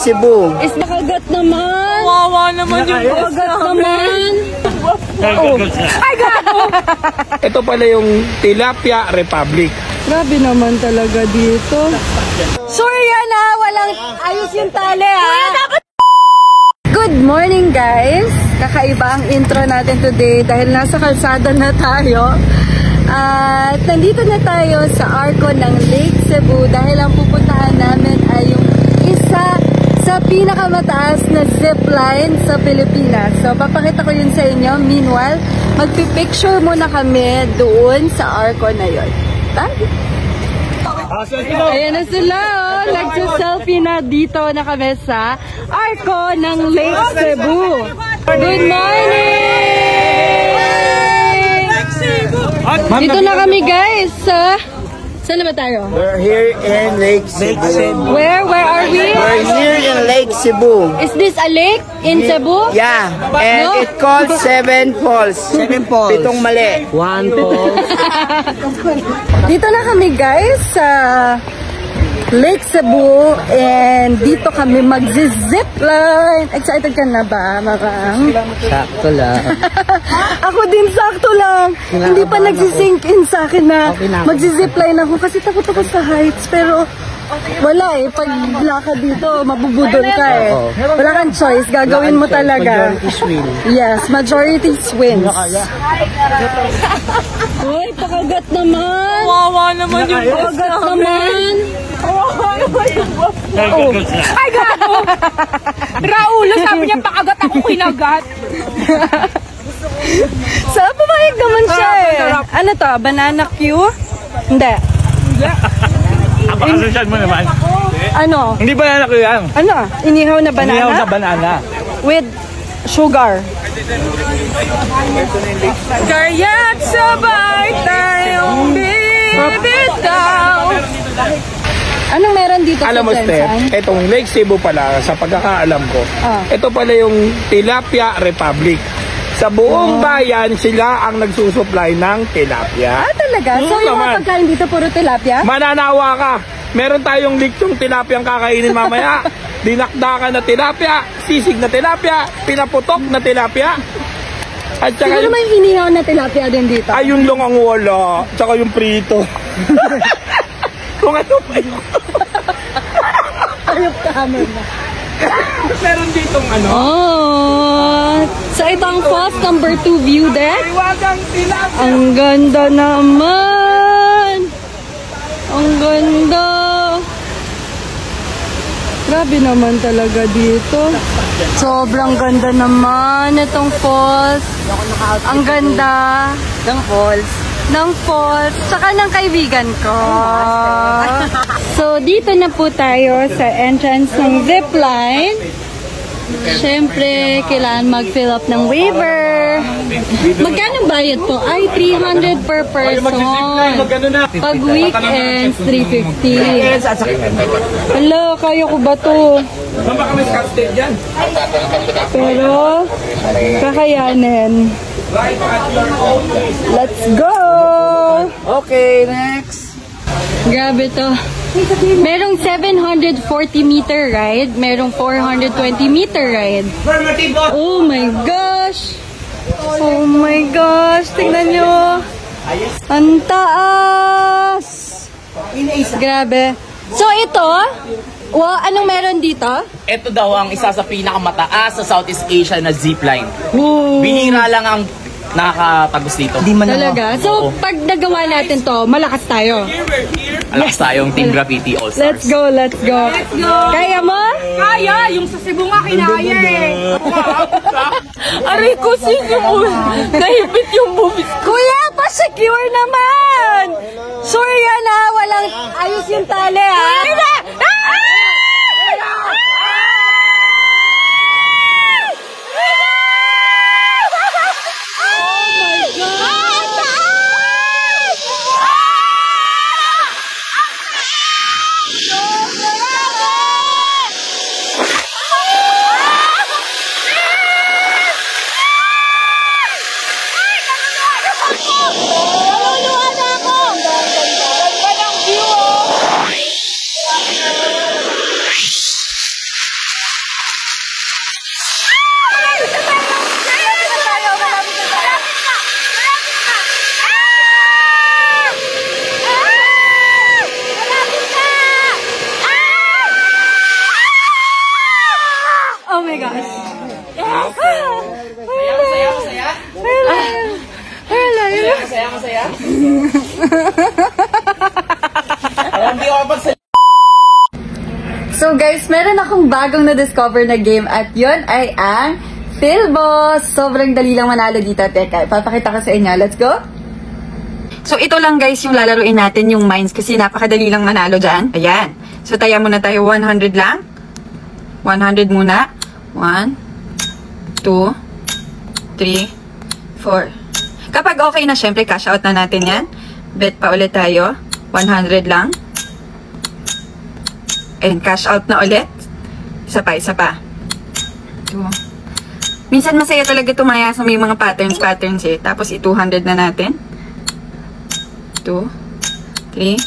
Cebu. Is nakagat naman. Wawa naman yung nakagat naman. Oh. Ay, gago! Ito pala yung Tilapia Republic. Grabe naman talaga dito. Sorry yan ha, walang ayos yung tali ha. Good morning guys! Kakaiba ang intro natin today dahil nasa kalsada na tayo. At nandito na tayo sa Arco ng Lake Cebu dahil ang pupuntahan namin ay yung isa sa pinakamataas na zipline sa Pilipinas. So, papakita ko yun sa inyo. Meanwhile, magpipicture muna kami doon sa Arco na yun. Tayo! Ayan na sila, oh. Nagsa-selfie na dito na kami sa Arco ng Lake Cebu. Good morning! Dito na kami guys sa... Saan na ba tayo? We're here in Lake Cebu. Where are we? We're here in Lake Cebu. Is this a lake in Cebu? Yeah, and No? it called 7 falls. 7 falls. Pitong mali. 1 falls. Dito na kami guys sa Lake Cebu and dito kami mag-zipline. Excited ka na ba, Marang? Sakto lang. Ako din sakto lang. Hindi pa nagsisink in sa akin na mag-zipline ako kasi takot ako sa heights. Pero wala eh. Pag lakad dito, mabubudol ka eh. Wala kang choice. Gagawin mo talaga. Yes, majority wins. Uy, pakagat naman. Wawa naman yung Pakagat naman. Oh. Ay, gago! Raulo, sabi niya pakagat ako kinagat. So, pumayag naman siya eh. Ano to? Banana Q? Hindi. Apakasasyan mo naman. Ano? Hindi banana ko yan. Ano? Inihaw na banana? Inihaw na banana. With sugar. Kaya't sabay tayong bibitaw. Anong meron dito Alam mo, sa Steph, Jensen? itong Lake Cebu pala, sa pagkakaalam ko, ito pala yung Tilapia Republic. Sa buong bayan, sila ang nagsusupply ng tilapia. Ah, talaga? So, yung mga pagkain dito, puro tilapia? Mananawa ka. Meron tayong liktong tilapia ang kakainin mamaya. Dinakdakan na tilapia, sisig na tilapia, pinaputok na tilapia. At saka Siguro may inihaw na tilapia din dito. ayun lang ang wala. Tsaka yung prito. Kung ano pa yun. Ayop ka naman na. Meron ditong ano. Oh! So, ito ang falls number 2 view deck. Iwagang tilapia. Ang ganda naman! Ang ganda! Grabe naman talaga dito. Sobrang ganda naman itong falls. Ang ganda ng falls. Tsaka ng kaibigan ko. So, dito na po tayo sa entrance ng zipline. Siyempre, kailangan mag-fill up ng waiver. Magkano bayad po? Ay, 300 per person. Pag weekends, 350. Hala, kaya ko ba to? Pero, kakayanin. Let's go! Okay, next. Grabe to. Merong 740 meter ride, merong 420 meter ride. Oh my gosh! Oh my gosh! Tingnan nyo! Ang taas! Grabe. So ito, anong meron dito? Ito daw ang isa sa pinakamataas sa Southeast Asia na zipline. Whoa. Bihira lang ang nakakatagos dito. Talaga? So, pag nagawa natin to, malakas tayo. Alakas tayong Team Graffiti All-Stars. Let's go! Kaya mo? Kaya, yung sa Cebu nga kinaya eh. Aray ko, sige mo. Nahipit yung bubis. Kuya, pa-secure naman! Sorry yan ha, walang ayos yung tali ha. my gosh. Masaya, masaya. Masaya, masaya. Alam, di ako pag So guys, meron akong bagong na-discover na game at yon ay ang Philboss. Sobrang dali lang manalo dito. Teka, papakita ko sa inyo. Let's go! So ito lang guys yung lalaruin natin, yung mines, kasi napakadali lang manalo dyan. Ayan. So taya muna tayo, 100 lang. 100 muna. 1, 2, 3, 4. Kapag okay na, syempre cash out na natin yan. Bet pa ulit tayo. 100 lang. And cash out na ulit. Isa pa, isa pa. 2. Minsan masaya talaga tumaya sa may mga patterns eh. Tapos i-200 na natin. 2, 3,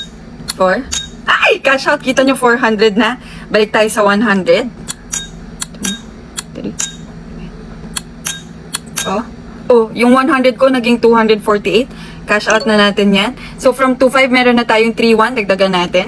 4. Ay! Cash out. Kita nyo 400 na. Balik tayo sa 100. 2, 3. Oh, yung 100 ko naging 248. Cash out na natin yan. So from 2.5 meron na tayong 3.1. Dagdagan natin.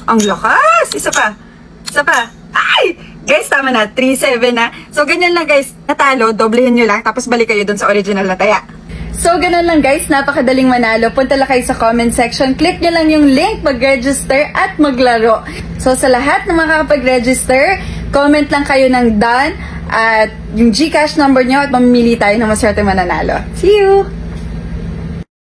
Ang lakas! Isa pa. Isa pa. Ay! Guys, tama na. 3.7 na. So, ganyan lang guys. Natalo, doblehin nyo lang. Tapos balik kayo dun sa original na taya. So, ganun lang guys. Napakadaling manalo. Punta lang kayo sa comment section. Click nyo lang yung link, mag-register at maglaro. So, sa lahat na makakapag-register, comment lang kayo ng done at yung GCash number nyo at mamimili tayo ng maswerte mananalo. See you!